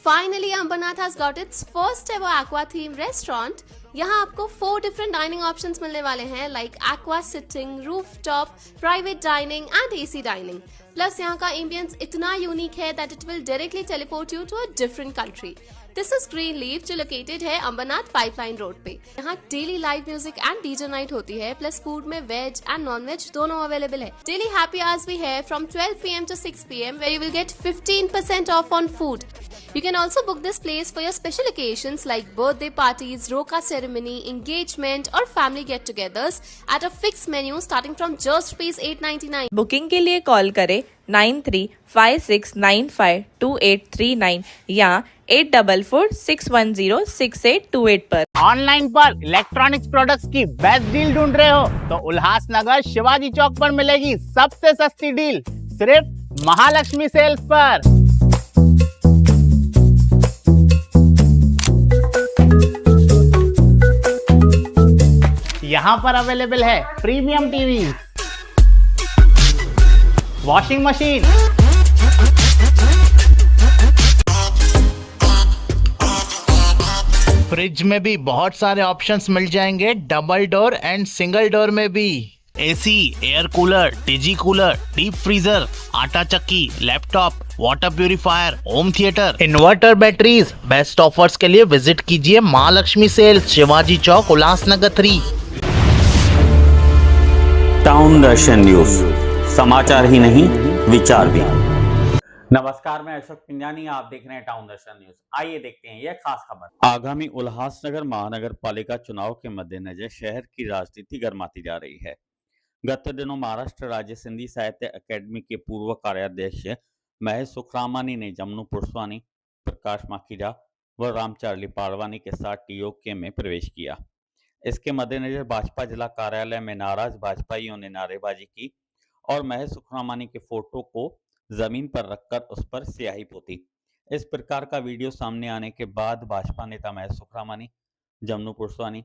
Finally, Ambernath has got its first ever aqua theme restaurant. यहाँ आपको 4 different dining options मिलने वाले हैं like aqua sitting, rooftop, private dining and AC dining. Plus यहाँ का ambience इतना unique है that it will directly teleport you to a different country. This is Greenleaf जो located है अंबरनाथ पाइपलाइन रोड पे। यहाँ daily live music and DJ night होती है, प्लस फूड में वेज एंड नॉन वेज दोनों अवेलेबल है। डेली हैप्पी आवर्स भी है from 12 PM to 6 PM where you will get 15% off on food. You can also book this place for your special occasions like birthday parties, roka ceremony, engagement or family get-togethers at a fixed menu starting from just rupees 899. Booking के लिए call करें 9356952839 या 8446106828 पर। Online पर electronics products की best deal ढूंढ रहे हो तो उल्लासनगर शिवाजी चौक पर मिलेगी सबसे सस्ती डील सिर्फ महालक्ष्मी सेल्स पर। यहाँ पर अवेलेबल है premium TV, washing machine, fridge में भी बहुत सारे ऑप्शंस मिल जाएंगे, double door and single door में भी। AC, air cooler, TG cooler, deep freezer, आटा चक्की, laptop, water purifier, home theatre, inverter, batteries. Best offers के लिए विजिट कीजिए महालक्ष्मी सेल्स, शिवाजी चौक, उल्लासनगर 3। टाउन दर्शन न्यूज, समाचार ही नहीं विचार भी। नमस्कार, मैं अशोक पिंजानी, आप देख रहे हैं टाउन दर्शन न्यूज। आइए देखते हैं यह खास खबर। आगामी उल्लासनगर महानगर पालिका चुनाव के मद्देनजर शहर की राजनीति गर्माती जा रही है। गत दिनों महाराष्ट्र राज्य सिंधी साहित्य अकेडमी के पूर्व कार्याध्यक्ष महेश सुखरामानी ने जमनू पुरस्वानी, प्रकाश माखीजा व रामचार्ली पाड़वानी के साथ टीओके में प्रवेश किया। इसके मद्देनजर भाजपा जिला कार्यालय में नाराज भाजपाइयों ने नारेबाजी की और महेश सुखरामानी के फोटो को जमीन पर रखकर उस पर स्याही पोती। इस प्रकार का वीडियो सामने आने के बाद भाजपा नेता महेश सुखरामानी, जमनू पुरस्वानी,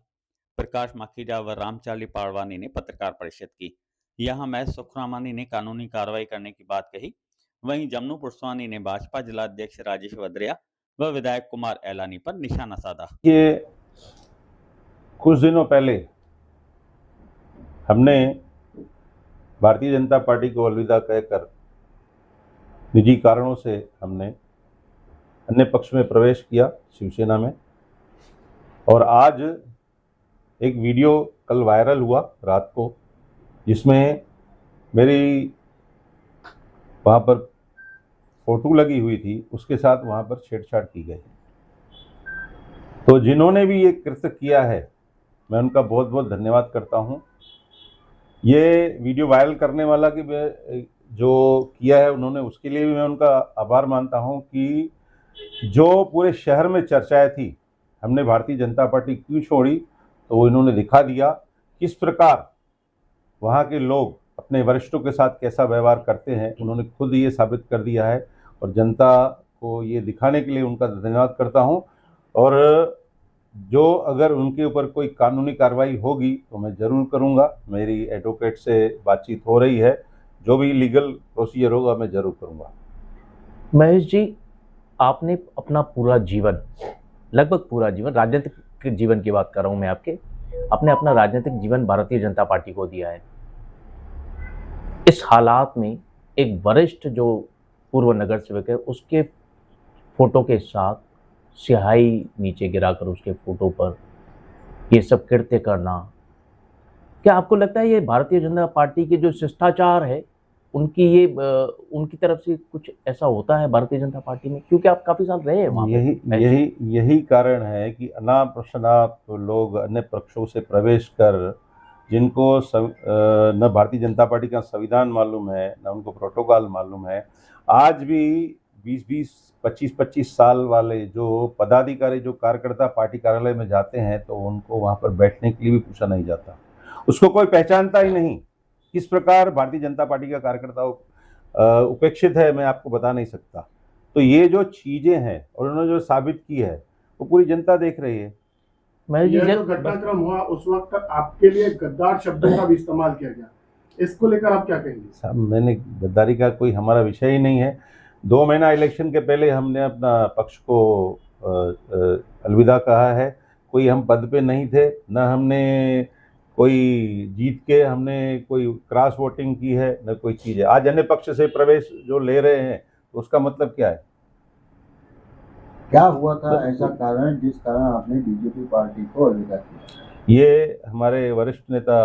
प्रकाश माखीजा व रामचार्ली पाड़वानी ने पत्रकार परिषद की। यहां महेश सुखरामानी ने कानूनी कार्रवाई करने की बात कही, वहीं जमनू पुरस्वानी ने भाजपा जिला अध्यक्ष राजेश वद्रिया व विधायक कुमार एलानी पर निशाना साधा। ये कुछ दिनों पहले हमने भारतीय जनता पार्टी को अलविदा कहकर निजी कारणों से हमने अन्य पक्ष में प्रवेश किया, शिवसेना में। और आज एक वीडियो कल वायरल हुआ रात को, जिसमें मेरी वहाँ पर फोटो लगी हुई थी, उसके साथ वहाँ पर छेड़छाड़ की गई। तो जिन्होंने भी ये कृत्य किया है, मैं उनका बहुत बहुत धन्यवाद करता हूँ। ये वीडियो वायरल करने वाला की जो किया है उन्होंने, उसके लिए भी मैं उनका आभार मानता हूं कि जो पूरे शहर में चर्चाएं थी हमने भारतीय जनता पार्टी क्यों छोड़ी, तो वो इन्होंने दिखा दिया किस प्रकार वहां के लोग अपने वरिष्ठों के साथ कैसा व्यवहार करते हैं। उन्होंने खुद ये साबित कर दिया है और जनता को ये दिखाने के लिए उनका धन्यवाद करता हूं। और जो अगर उनके ऊपर कोई कानूनी कार्रवाई होगी तो मैं ज़रूर करूंगा। मेरी एडवोकेट से बातचीत हो रही है, जो भी लीगल प्रोसीजर होगा मैं जरूर करूंगा। महेश जी, आपने अपना पूरा जीवन, लगभग पूरा जीवन, राजनीतिक जीवन की बात कर रहा हूं मैं आपके, आपने अपना राजनीतिक जीवन भारतीय जनता पार्टी को दिया है। इस हालात में एक वरिष्ठ जो पूर्व नगर सेवक है, उसके फोटो के साथ स्याही नीचे गिराकर उसके फोटो पर ये सब कृत्य करना, क्या आपको लगता है ये भारतीय जनता पार्टी के जो शिष्टाचार है उनकी ये उनकी तरफ से कुछ ऐसा होता है भारतीय जनता पार्टी में? क्योंकि आप काफी साल रहे हैं वहाँ पे। यही कारण है कि अनाप शनाप लोग अन्य पक्षों से प्रवेश कर, जिनको न भारतीय जनता पार्टी का संविधान मालूम है, न उनको प्रोटोकॉल मालूम है, आज भी 20-20, 25-25 साल वाले जो पदाधिकारी, जो कार्यकर्ता पार्टी कार्यालय में जाते हैं तो उनको वहाँ पर बैठने के लिए भी पूछा नहीं जाता। उसको कोई पहचानता ही नहीं। किस प्रकार भारतीय जनता पार्टी का कार्यकर्ता उपेक्षित है मैं आपको बता नहीं सकता। तो ये जो चीजें हैं और उन्होंने जो साबित की है वो पूरी जनता देख रही है। ये जो घटनाक्रम हुआ उस वक्त आपके लिए गद्दार शब्दों का भी इस्तेमाल किया गया, इसको लेकर आप क्या कहेंगे? साहब, मैंने गद्दारी का कोई हमारा विषय ही नहीं है। 2 महीना इलेक्शन के पहले हमने अपना पक्ष को अलविदा कहा है। कोई हम पद पे नहीं थे, न हमने कोई जीत के हमने कोई क्रॉस वोटिंग की है, न कोई चीज़ है। आज अन्य पक्ष से प्रवेश जो ले रहे हैं तो उसका मतलब क्या है? क्या हुआ था ऐसा कारण जिस कारण आपने बीजेपी पार्टी को अलविदा किया? ये हमारे वरिष्ठ नेता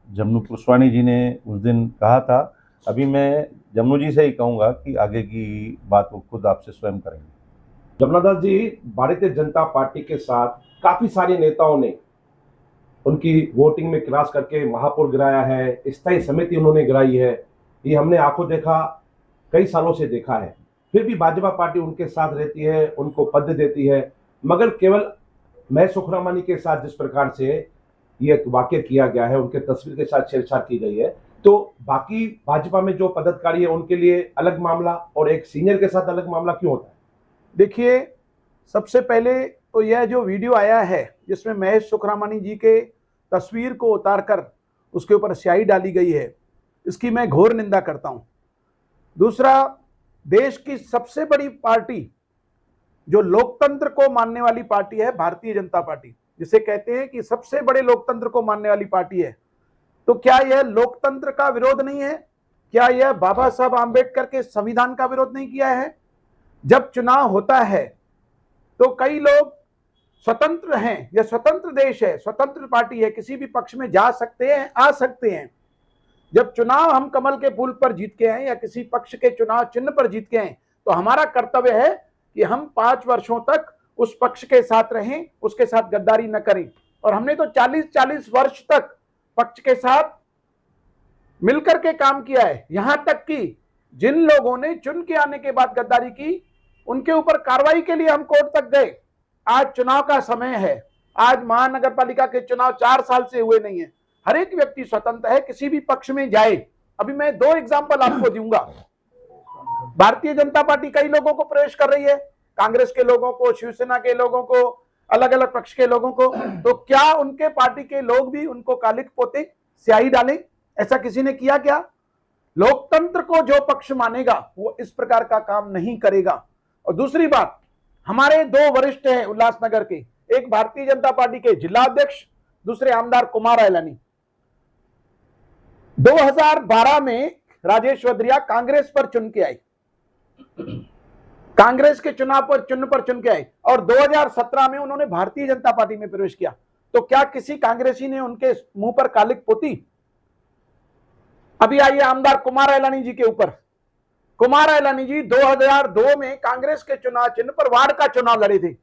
जमनू पुष्वानी जी ने उस दिन कहा था। अभी मैं जमनू जी से ही कहूँगा कि आगे की बात वो खुद आपसे स्वयं करेंगे। जमनादास जी, भारतीय जनता पार्टी के साथ काफी सारे नेताओं ने उनकी वोटिंग में क्रॉस करके महापौर गिराया है, स्थायी समिति उन्होंने गिराई है। ये हमने आंखों देखा, कई सालों से देखा है। फिर भी भाजपा पार्टी उनके साथ रहती है, उनको पद देती है। मगर केवल मैं सुखरामानी के साथ जिस प्रकार से ये वाकया किया गया है, उनके तस्वीर के साथ छेड़छाड़ की गई है, तो बाकी भाजपा में जो पदाधिकारी है उनके लिए अलग मामला और एक सीनियर के साथ अलग मामला क्यों होता है? देखिए, सबसे पहले तो यह जो वीडियो आया है जिसमें महेश सुखरामानी जी के तस्वीर को उतारकर उसके ऊपर स्याही डाली गई है, इसकी मैं घोर निंदा करता हूं। दूसरा, देश की सबसे बड़ी पार्टी जो लोकतंत्र को मानने वाली पार्टी है भारतीय जनता पार्टी, जिसे कहते हैं कि सबसे बड़े लोकतंत्र को मानने वाली पार्टी है, तो क्या यह लोकतंत्र का विरोध नहीं है? क्या यह बाबा साहब आंबेडकर के संविधान का विरोध नहीं किया है? जब चुनाव होता है तो कई लोग स्वतंत्र हैं, यह स्वतंत्र देश है, स्वतंत्र पार्टी है, किसी भी पक्ष में जा सकते हैं, आ सकते हैं। जब चुनाव हम कमल के फूल पर जीत के हैं या किसी पक्ष के चुनाव चिन्ह पर जीत के हैं, तो हमारा कर्तव्य है कि हम 5 वर्षों तक उस पक्ष के साथ रहें, उसके साथ गद्दारी न करें। और हमने तो 40-40 वर्ष तक पक्ष के साथ मिलकर के काम किया है। यहां तक कि जिन लोगों ने चुन के आने के बाद गद्दारी की, उनके ऊपर कार्रवाई के लिए हम कोर्ट तक गए। आज चुनाव का समय है, आज महानगर पालिका के चुनाव 4 साल से हुए नहीं है। हर एक व्यक्ति स्वतंत्र है, किसी भी पक्ष में जाए। अभी मैं 2 एग्जाम्पल आपको दूंगा। भारतीय जनता पार्टी कई लोगों को प्रवेश कर रही है, कांग्रेस के लोगों को, शिवसेना के लोगों को, अलग अलग पक्ष के लोगों को। तो क्या उनके पार्टी के लोग भी उनको कालिक पोते, स्याही डालें? ऐसा किसी ने किया क्या? लोकतंत्र को जो पक्ष मानेगा वो इस प्रकार का काम नहीं करेगा। और दूसरी बात, हमारे 2 वरिष्ठ हैं उल्लासनगर के, एक भारतीय जनता पार्टी के जिला अध्यक्ष, दूसरे आमदार कुमार आयलानी। 2012 में राजेश वद्रिया कांग्रेस पर चुन के आई, कांग्रेस के चुनाव पर चुन के आई, और 2017 में उन्होंने भारतीय जनता पार्टी में प्रवेश किया। तो क्या किसी कांग्रेसी ने उनके मुंह पर कालिक पोती? अभी आइए आमदार कुमार आयलानी जी के ऊपर। कुमार आयलानी जी 2002 में कांग्रेस के चुनाव चिन्ह पर वार्ड का चुनाव लड़े थे,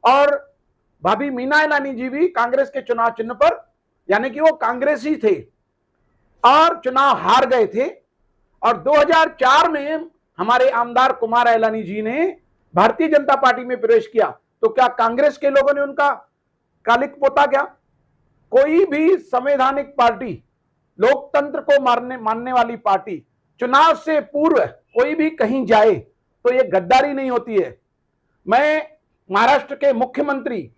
और भाभी मीना आयलानी जी भी कांग्रेस के चुनाव चिन्ह पर, यानी कि वो कांग्रेसी थे और चुनाव हार गए थे। और 2004 में हमारे आमदार कुमार आयलानी जी ने भारतीय जनता पार्टी में प्रवेश किया। तो क्या कांग्रेस के लोगों ने उनका कालिक पोता क्या? कोई भी संवैधानिक पार्टी, लोकतंत्र को मानने वाली पार्टी चुनाव से पूर्व कोई भी कहीं जाए तो ये गद्दारी नहीं होती है। मैं महाराष्ट्र के मुख्यमंत्री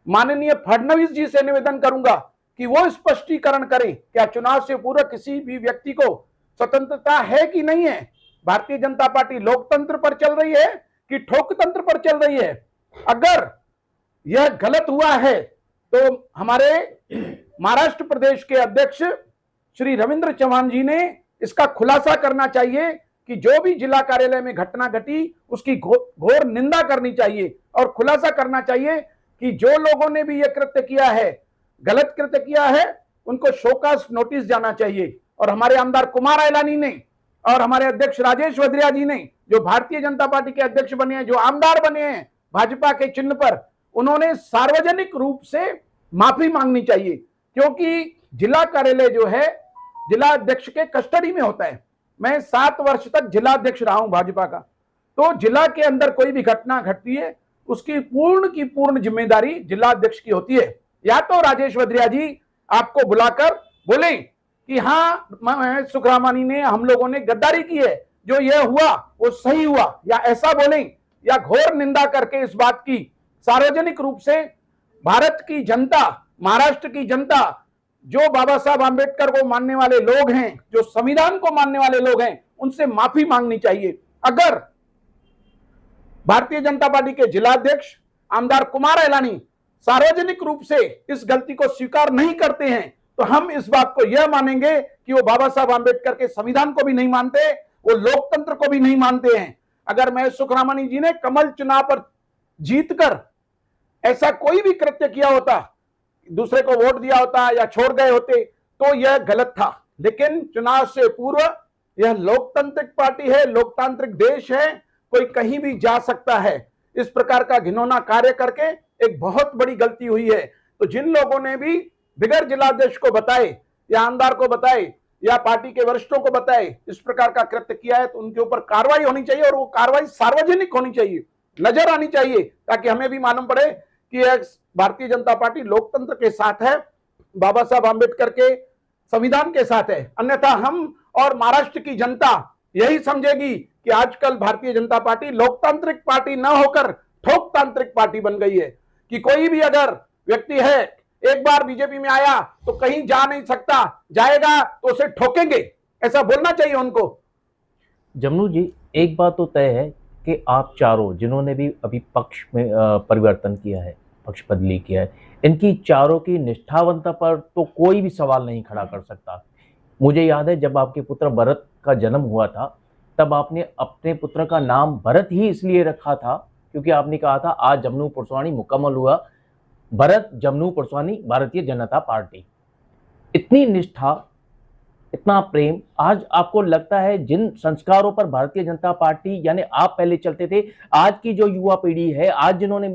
माननीय फडणवीस जी से निवेदन करूंगा कि वो स्पष्टीकरण करें, क्या चुनाव से पूर्व किसी भी व्यक्ति को स्वतंत्रता है कि नहीं है? भारतीय जनता पार्टी लोकतंत्र पर चल रही है कि ठोकतंत्र पर चल रही है? अगर यह गलत हुआ है तो हमारे महाराष्ट्र प्रदेश के अध्यक्ष श्री रविंद्र चौहान जी ने इसका खुलासा करना चाहिए कि जो भी जिला कार्यालय में घटना घटी उसकी घोर निंदा करनी चाहिए, और खुलासा करना चाहिए कि जो लोगों ने भी यह कृत्य किया है, गलत कृत्य किया है, उनको शोकास नोटिस जाना चाहिए। और हमारे आमदार कुमार आयलानी ने और हमारे अध्यक्ष राजेश वद्रिया जी ने, जो भारतीय जनता पार्टी के अध्यक्ष बने हैं, जो आमदार बने हैं भाजपा के चिन्ह पर, उन्होंने सार्वजनिक रूप से माफी मांगनी चाहिए, क्योंकि जिला कार्यालय जो है जिला अध्यक्ष के कस्टडी में होता है। मैं 7 वर्ष तक जिला अध्यक्ष रहा हूं भाजपा का। तो जिला के अंदर कोई भी घटना घटती है उसकी पूर्ण की पूर्ण जिम्मेदारी जिला अध्यक्ष की होती है। या तो राजेश वद्रिया जी आपको बुलाकर बोले कि हाँ सुखरामानी ने, हम लोगों ने गद्दारी की है, जो यह हुआ वो सही हुआ, या ऐसा बोलें, या घोर निंदा करके इस बात की सार्वजनिक रूप से भारत की जनता, महाराष्ट्र की जनता, जो बाबा साहब आंबेडकर को मानने वाले लोग हैं, जो संविधान को मानने वाले लोग हैं, उनसे माफी मांगनी चाहिए। अगर भारतीय जनता पार्टी के जिलाध्यक्ष आमदार कुमार एलानी सार्वजनिक रूप से इस गलती को स्वीकार नहीं करते हैं, तो हम इस बात को यह मानेंगे कि वो बाबा साहब आम्बेडकर के संविधान को भी नहीं मानते, वो लोकतंत्र को भी नहीं मानते हैं। अगर महेश सुखरामानी जी ने कमल चुनाव पर जीतकर ऐसा कोई भी कृत्य किया होता, दूसरे को वोट दिया होता या छोड़ गए होते, तो यह गलत था। लेकिन चुनाव से पूर्व यह लोकतांत्रिक पार्टी है, लोकतांत्रिक देश है, कोई कहीं भी जा सकता है। इस प्रकार का घिनौना कार्य करके एक बहुत बड़ी गलती हुई है। तो जिन लोगों ने भी बिगड़ जिलाध्यक्ष को बताए या आमदार को बताए या पार्टी के वरिष्ठों को बताए इस प्रकार का कृत्य किया है, तो उनके ऊपर कार्रवाई होनी चाहिए और वो कार्रवाई सार्वजनिक होनी चाहिए, नजर आनी चाहिए, ताकि हमें भी मालूम पड़े कि भारतीय जनता पार्टी लोकतंत्र के साथ है, बाबा साहब आम्बेडकर के संविधान के साथ है। अन्यथा हम और महाराष्ट्र की जनता यही समझेगी कि आजकल भारतीय जनता पार्टी लोकतांत्रिक पार्टी न होकर ठोकतांत्रिक पार्टी बन गई है, कि कोई भी अगर व्यक्ति है एक बार बीजेपी में आया तो कहीं जा नहीं सकता, जाएगा तो उसे ठोकेंगे, ऐसा बोलना चाहिए उनको। जमनू जी, एक बात तो तय है कि आप चारों जिन्होंने भी अभी पक्ष में परिवर्तन किया है, पक्ष बदली किया है, इनकी चारों की निष्ठावंता पर तो कोई भी सवाल नहीं खड़ा कर सकता। मुझे याद है जब आपके पुत्र भरत का जन्म हुआ था, तब आपने अपने पुत्र का नाम भरत ही इसलिए रखा था क्योंकि आपने कहा था आज जमनू पुरस्वानी मुकम्मल हुआ, भरत जमनू पुरस्वानी भारतीय जनता पार्टी। इतनी निष्ठा, इतना प्रेम, आज आपको लगता है जिन संस्कारों पर भारतीय जनता पार्टी यानी आप पहले चलते थे, आज की जो युवा पीढ़ी है, आज जिन्होंने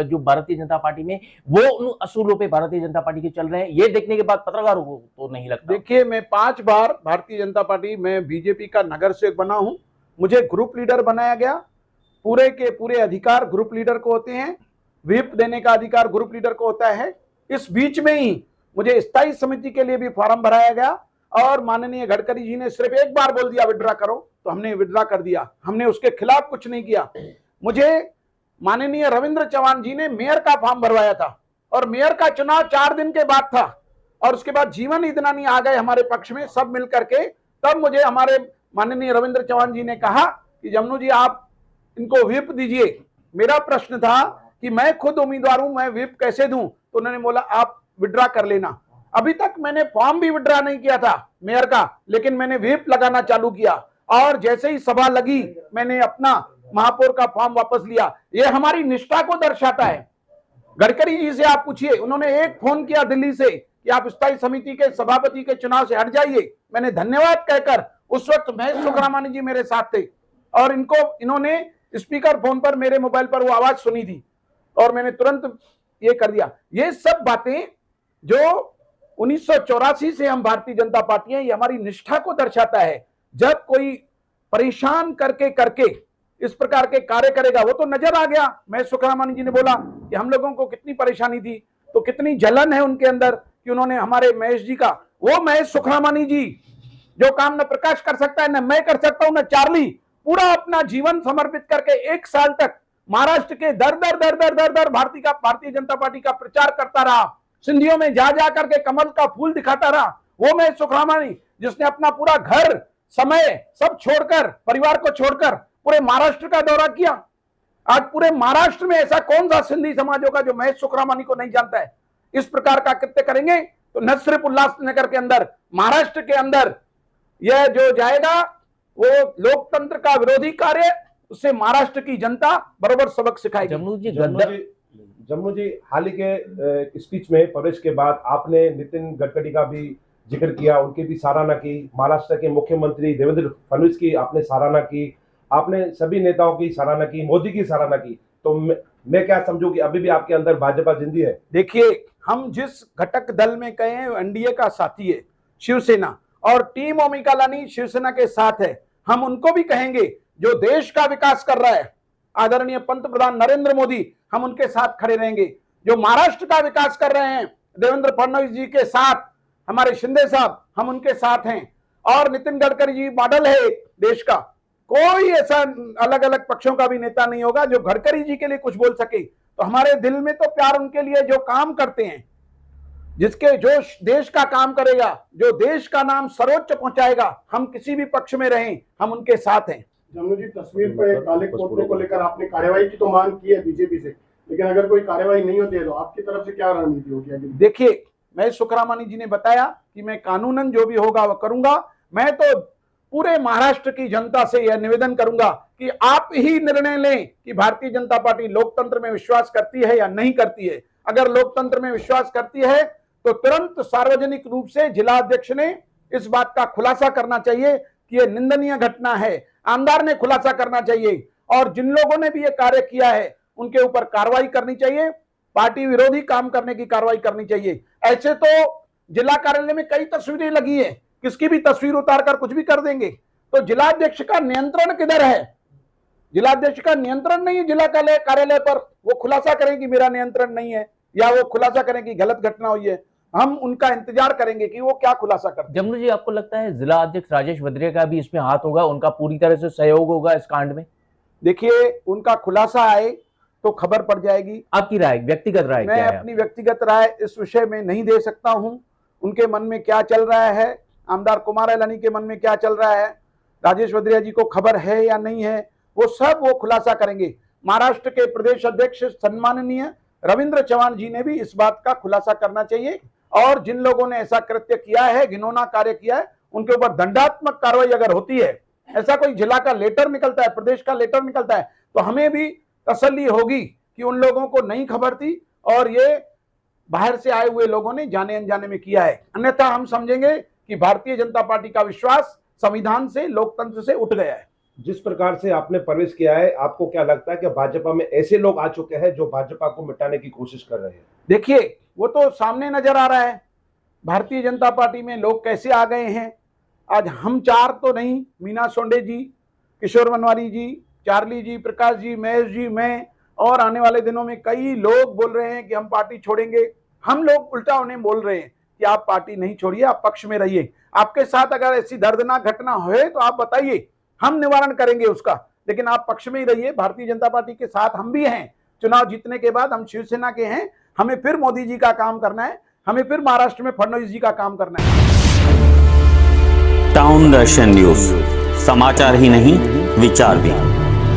जो भारतीय जनता पार्टी में, वो उन असूलों पे भारतीय जनता पार्टी के चल रहे हैं, ये देखने के बाद पत्रकारों को तो नहीं लगता? देखिए, मैं 5 बार भारतीय जनता पार्टी में बीजेपी का नगर सेवक बना हूं, मुझे ग्रुप लीडर बनाया गया, पूरे के पूरे अधिकार ग्रुप लीडर को होते हैं, व्हिप देने का अधिकार ग्रुप लीडर को होता है। इस बीच में ही मुझे स्थायी समिति के लिए भी फॉर्म भराया गया और माननीय गडकरी जी ने सिर्फ एक बार बोल दिया विड्रा करो, तो हमने विड्रा कर दिया, हमने उसके खिलाफ कुछ नहीं किया। मुझे माननीय रविंद्र चौहान जी ने मेयर का फॉर्म भरवाया था और मेयर का चुनाव 4 दिन के बाद था और उसके बाद जीवन ईदनानी आ गए हमारे पक्ष में सब मिल करके। तब मुझे हमारे माननीय रविंद्र चौहान जी ने कहा कि जमनू जी आप इनको व्हिप दीजिए। मेरा प्रश्न था कि मैं खुद उम्मीदवार हूं, मैं व्हिप कैसे दूं? तो उन्होंने बोला आप विड्रा कर लेना। अभी तक मैंने फॉर्म भी विड्रा नहीं किया था मेयर का, लेकिन मैंने व्हिप लगाना चालू किया और जैसे ही सभा लगी मैंने अपना महापौर का फॉर्म वापस लिया। ये हमारी निष्ठा को दर्शाता है। गडकरी जी से आप पूछिए, उन्होंने एक फोन किया दिल्ली से कि आप स्थायी समिति के सभापति के चुनाव से हट जाइए। मैंने धन्यवाद कहकर, उस वक्त महेश सुखरामानी जी मेरे साथ थे और इन्होंने स्पीकर फोन पर मेरे मोबाइल पर वो आवाज सुनी थी और मैंने तुरंत ये कर दिया। ये सब बातें जो 1984 से हम भारतीय जनता पार्टी है, ये हमारी निष्ठा को दर्शाता है। जब कोई परेशान करके इस प्रकार के कार्य करेगा, वो तो नजर आ गया। महेश सुखरामानी जी ने बोला कि हम लोगों को कितनी परेशानी थी, तो कितनी जलन है उनके अंदर कि उन्होंने हमारे महेश जी का, वो महेश सुखरामानी जी जो काम न प्रकाश कर सकता है, न मैं कर सकता हूं, न चार्ली, पूरा अपना जीवन समर्पित करके 1 साल तक महाराष्ट्र के दर भारतीय जनता पार्टी का प्रचार करता रहा, सिंधियों में जा करके कमल का फूल दिखाता रहा। वो महेश सुखरामानी जिसने अपना पूरा घर, समय सब छोड़कर, परिवार को छोड़कर पूरे महाराष्ट्र का दौरा किया। आज पूरे महाराष्ट्र में ऐसा कौन सा सिंधी समाज होगा जो महेश सुखरामानी को नहीं जानता है? इस प्रकार का कृत्य करेंगे तो न सिर्फ उल्लासनगर के अंदर, महाराष्ट्र के अंदर यह जो जाएगा वो लोकतंत्र का विरोधी कार्य, उससे महाराष्ट्र की जनता बराबर सबक सिखाएगी। जम्मू जी, हाल ही के स्पीच में प्रवेश के बाद आपने नितिन गडकरी का भी जिक्र किया, उनकी भी सराहना की, महाराष्ट्र के मुख्यमंत्री देवेंद्र फडणवीस की आपने सराहना की, आपने सभी नेताओं की सराहना की, मोदी की सराहना की। तो मैं क्या समझूं कि अभी भी आपके अंदर भाजपा जिंदी है? देखिए, हम जिस घटक दल में कहे हैं एनडीए का साथी है शिवसेना, और टीम ओमिका लानी शिवसेना के साथ है। हम उनको भी कहेंगे जो देश का विकास कर रहा है, आदरणीय पंतप्रधान नरेंद्र मोदी, हम उनके साथ खड़े रहेंगे। जो महाराष्ट्र का विकास कर रहे हैं देवेंद्र फडणवीस जी के साथ, हमारे शिंदे साहब, हम उनके साथ हैं। और नितिन गडकरी जी मॉडल है देश का, कोई ऐसा अलग अलग पक्षों का भी नेता नहीं होगा जो गडकरी जी के लिए कुछ बोल सके। तो हमारे दिल में तो प्यार उनके लिए जो काम करते हैं, जिसके जो देश का काम करेगा, जो देश का नाम सर्वोच्च पहुंचाएगा, हम किसी भी पक्ष में रहें, हम उनके साथ हैं। जम्मू जी, तस्वीर पर काले पोतने को लेकर आपने कार्यवाही की तो मांग की है बीजेपी से, लेकिन अगर कोई कार्यवाही नहीं होती है तो आपकी तरफ से क्या रणनीति होगी आगे? देखिए, मैं सुखरामानी जी ने बताया कि मैं कानूनन जो भी होगा वह करूंगा। मैं तो पूरे महाराष्ट्र की जनता से यह निवेदन करूंगा कि आप ही निर्णय लें कि भारतीय जनता पार्टी लोकतंत्र में विश्वास करती है या नहीं करती है। अगर लोकतंत्र में विश्वास करती है तो तुरंत सार्वजनिक रूप से जिला अध्यक्ष ने इस बात का खुलासा करना चाहिए कि यह निंदनीय घटना है। आमदार ने खुलासा करना चाहिए और जिन लोगों ने भी यह कार्य किया है उनके ऊपर कार्रवाई करनी चाहिए, पार्टी विरोधी काम करने की कार्रवाई करनी चाहिए। ऐसे तो जिला कार्यालय में कई तस्वीरें लगी है, किसकी भी तस्वीर उतारकर कुछ भी कर देंगे। तो जिलाध्यक्ष का नियंत्रण किधर है? जिलाध्यक्ष का नियंत्रण नहीं है जिला कार्यालय पर। वो खुलासा करें कि मेरा नियंत्रण नहीं है, या वो खुलासा करें कि गलत घटना हुई है। हम उनका इंतजार करेंगे कि वो क्या खुलासा करते हैं। जमुना जी, आपको लगता है जिला अध्यक्ष राजेश भद्रिया का भी इसमें हाथ होगा, उनका पूरी तरह से सहयोग होगा इस कांड में? देखिए, उनका खुलासा आए तो खबर पड़ जाएगी। आपकी राय, व्यक्तिगत राय मैं क्या है? अपनी व्यक्तिगत राय इस विषय में नहीं दे सकता हूं। उनके मन में क्या चल रहा है, आमदार कुमार एलानी के मन में क्या चल रहा है, राजेश भद्रिया जी को खबर है या नहीं है, वो सब वो खुलासा करेंगे। महाराष्ट्र के प्रदेश अध्यक्ष सम्माननीय रविंद्र चौहान जी ने भी इस बात का खुलासा करना चाहिए और जिन लोगों ने ऐसा कृत्य किया है, घिनौना कार्य किया है, उनके ऊपर दंडात्मक कार्रवाई अगर होती है, ऐसा कोई जिला का लेटर निकलता है, प्रदेश का लेटर निकलता है, तो हमें भी तसल्ली होगी कि उन लोगों को नहीं खबर थी और ये बाहर से आए हुए लोगों ने जाने अनजाने में किया है। अन्यथा हम समझेंगे कि भारतीय जनता पार्टी का विश्वास संविधान से, लोकतंत्र से उठ गया है। जिस प्रकार से आपने प्रवेश किया है, आपको क्या लगता है कि भाजपा में ऐसे लोग आ चुके हैं जो भाजपा को मिटाने की कोशिश कर रहे हैं? देखिए, वो तो सामने नजर आ रहा है भारतीय जनता पार्टी में लोग कैसे आ गए हैं। आज हम चार तो नहीं, मीना सोंडे जी, किशोर वनवारी जी, चार्ली जी, प्रकाश जी, महेश जी, मैं, और आने वाले दिनों में कई लोग बोल रहे हैं कि हम पार्टी छोड़ेंगे। हम लोग उल्टा उन्हें बोल रहे हैं कि आप पार्टी नहीं छोड़िए, आप पक्ष में रहिए। आपके साथ अगर ऐसी दर्दनाक घटना हो तो आप बताइए, हम निवारण करेंगे उसका, लेकिन आप पक्ष में ही रहिए। भारतीय जनता पार्टी के साथ हम भी हैं। चुनाव जीतने के बाद हम शिवसेना के हैं। हमें फिर मोदी जी का काम करना है, हमें फिर महाराष्ट्र में फडणवीस जी का काम करना है। टाउन दर्शन न्यूज, समाचार ही नहीं, विचार भी।